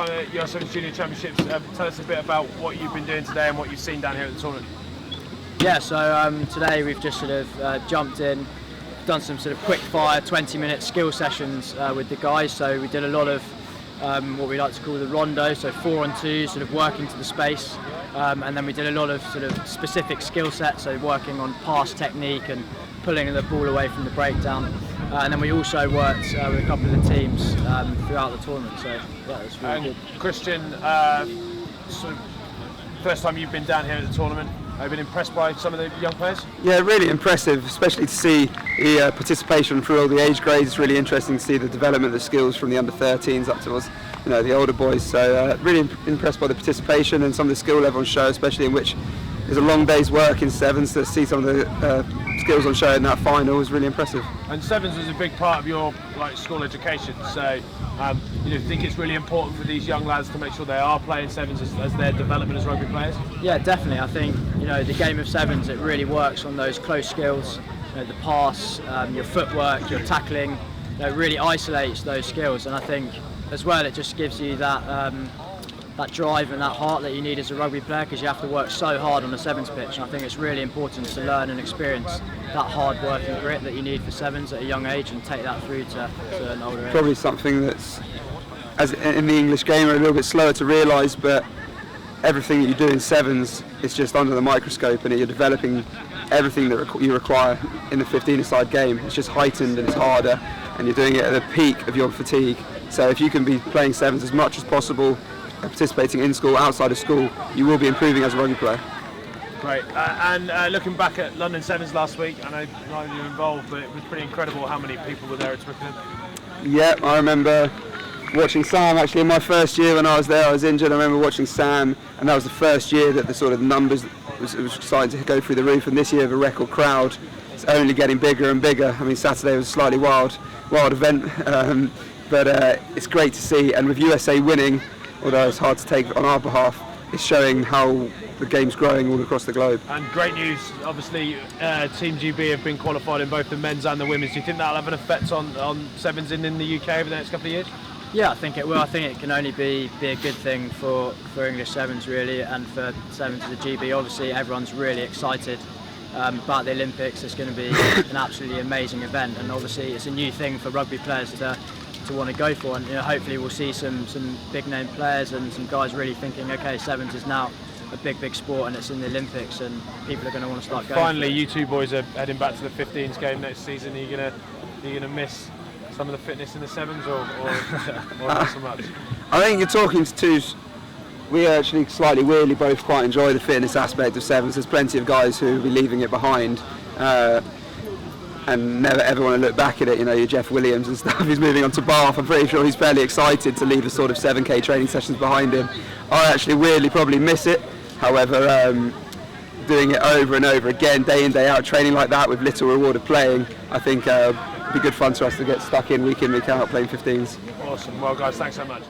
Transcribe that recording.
time at UR7s Junior Championships. Tell us a bit about what you've been doing today and what you've seen down here at the tournament. Yeah, so today we've just sort of jumped in, done some sort of quick fire 20-minute skill sessions with the guys. So we did a lot of what we like to call the rondo, so 4-on-2, sort of working to the space, and then we did a lot of sort of specific skill sets, so working on pass technique and pulling the ball away from the breakdown. And then we also worked with a couple of the teams throughout the tournament, so yeah, it was really good. Christian, sort of first time you've been down here at the tournament, have you been impressed by some of the young players? Yeah, really impressive, especially to see the participation through all the age grades. It's really interesting to see the development of the skills from the under-13s up towards the older boys. So really impressed by the participation and some of the skill level on show, especially in which there's a long day's work in sevens. To see some of the skills on show in that final was really impressive. And sevens was a big part of your school education, so think it's really important for these young lads to make sure they are playing sevens as their development as rugby players? Yeah, definitely. I think the game of sevens, it really works on those close skills, the pass, your footwork, your tackling. It really isolates those skills, and I think as well it just gives you that that drive and that heart that you need as a rugby player, because you have to work so hard on a sevens pitch, and I think it's really important to learn and experience that hard work and grit that you need for sevens at a young age and take that through to an older age. Probably something that's, as in the English game, are a little bit slower to realise, but everything that you do in sevens is just under the microscope, and you're developing everything that you require in the 15-a-side game. It's just heightened and it's harder, and you're doing it at the peak of your fatigue. So if you can be playing sevens as much as possible, participating in school, outside of school, you will be improving as a rugby player. Great. And looking back at London Sevens last week, I know neither of you were involved, but it was pretty incredible how many people were there at Twickenham. Yeah, I remember watching Sam actually in my first year when I was there. I was injured. I remember watching Sam, and that was the first year that the sort of numbers was starting to go through the roof. And this year, the record crowd is only getting bigger and bigger. I mean, Saturday was a slightly wild event, but it's great to see. And with USA winning, although it's hard to take on our behalf, it's showing how the game's growing all across the globe. And great news, obviously Team GB have been qualified in both the men's and the women's. Do you think that'll have an effect on sevens in the UK over the next couple of years? Yeah, I think it will. I think it can only be a good thing for English sevens really, and for sevens to the GB. Obviously everyone's really excited about the Olympics. It's going to be an absolutely amazing event, and obviously it's a new thing for rugby players to want to go for, and hopefully we'll see some big name players and some guys really thinking, okay, sevens is now a big sport and it's in the Olympics and people are going to want to start going. Finally, you two boys are heading back to the 15s game next season. Are you going to miss some of the fitness in the sevens or not so much? I think you're talking to two. We actually slightly weirdly both quite enjoy the fitness aspect of sevens. There's plenty of guys who will be leaving it behind and never ever want to look back at it. Your Jeff Williams and stuff, he's moving on to Bath. I'm pretty sure he's fairly excited to leave the sort of 7k training sessions behind him. I actually weirdly probably miss it. However, doing it over and over again, day in, day out, training like that with little reward of playing, I think it'd be good fun for us to get stuck in, week out, playing 15s. Awesome. Well guys, thanks so much.